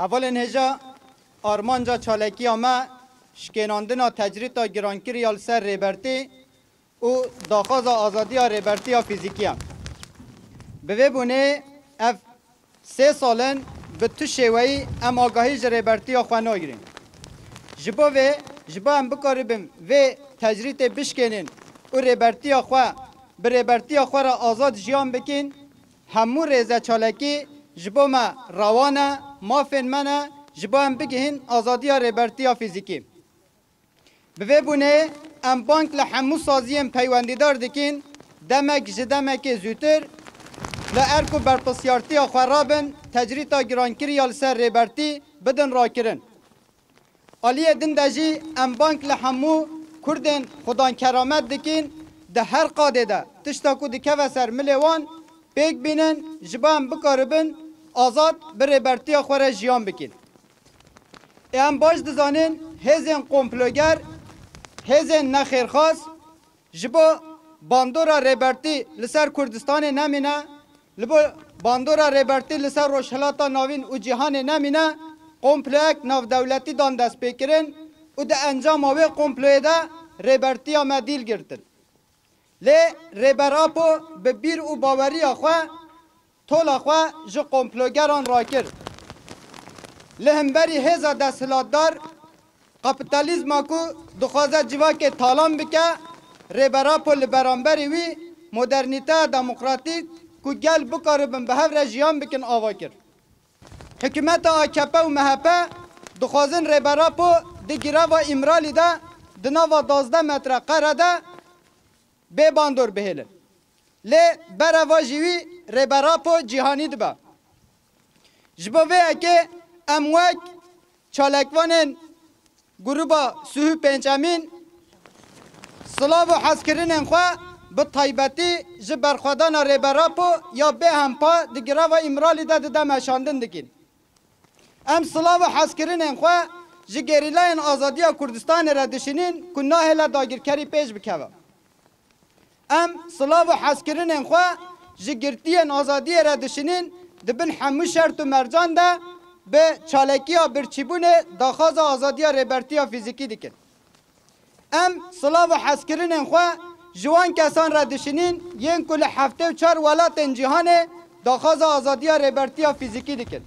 حوال هجا آرمانجا چالکی آمه شکناندنا تجریتا گرانکری آل سر ریبرتی و داخواز آزادی ریبرتی فیزیکی هم. به بونه اف 3 سالن به تو شوی ام آگاهی ریبرتی خواه گیریم. جبا هم بکاربیم و تجریت بشکنین و ریبرتی خواه به ریبرتی خواه را آزاد جیان بکن همو ریزه چالکی جبا ما روانه مافن منه جبا هم بگهین آزادی ریبرتی فیزیکی. به بونه ام بانک لحمو سازیم پیوندیدار دکین دمک جدمک زوتر لارکو برپسیارتی خوارابن تجریتا گرانکری آل سر ریبرتی بدن را کرن. آلیه دندجی ام بانک لحمو کردن خدان کرامت دکین ده هر قاده ده تشتاکو دکه و سر ملیوان پیک بینن جبا هم بکاربن آزاد به ریبرتی خواره جیان بکین. ام باش دزانین هزین قمپلوگر هزین نخیرخواست جبا باندورا ریبرتی لسر کردستان نمینه لبا باندورا ریبرتی لسر روشهلاتا ناوین و جهان نمینه قمپلوک ناو دولتی دان دست پیکرین و ده انجام آوه قمپلوی ده ریبرتی آمه دیل گرتن. لی ریبراپو به بیر و باوری آخواه طول آخواه جو قمپلوگران را کرد. لهمبری هزا دستلاتدار کپیتالیزم کو دخوازه جوا که تالان بکه ریبراپو لبرانبری وی مدرنیته دموکراتیک کو گل بکاربن به هفر جیان بکن آوا کرد. حکومت آکپه و مهپه دخوازن ریبراپو دی گیره و امرالی ده دنا و 12 متر قره ده به باندور بهیلن. لی بره و جیوی ریبراپو جهانی دبا. جبوه اکه اموک چالکوانن گروبا سوهو پنجمین سلاو و حسکرین خواه به طیبتی جبر خودان ریبراپو یا به همپا دگره و امرالی ده ده مشاندن دکین. ام سلاو و حسکرین خواه جگریلاین آزادی کردستان را دشینین که ناهلا داگیرکری پیش بکوه. ام سلاو و حسکرین خواه جگرتین آزادی را دشینین دبن همو شرط و مرجان ده به چالکی ها برچیبون داخواز آزادی ریبرتی فیزیکی دکن. ام سلاو و حسکرین خواه جوان کسان را دشینین ین کل 74 ولات جهان داخواز آزادی ریبرتی فیزیکی دکن.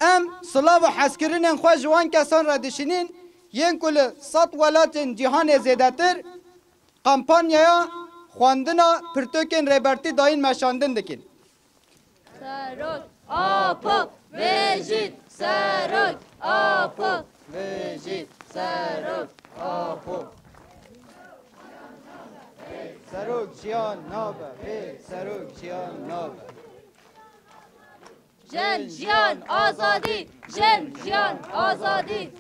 ام سلاو و حسکرین خواه جوان کسان را دشینین ین کل 100 ولات جهان زیدتر قمپانیا خواندنا پرتوکن ریبرتی داین مشاندن دکن. سروک آپو ویجید سروک آپو ویجید سروک آپو سروک جیان نابه سروک جیان نابه جن جیان آزادی جن جیان آزادی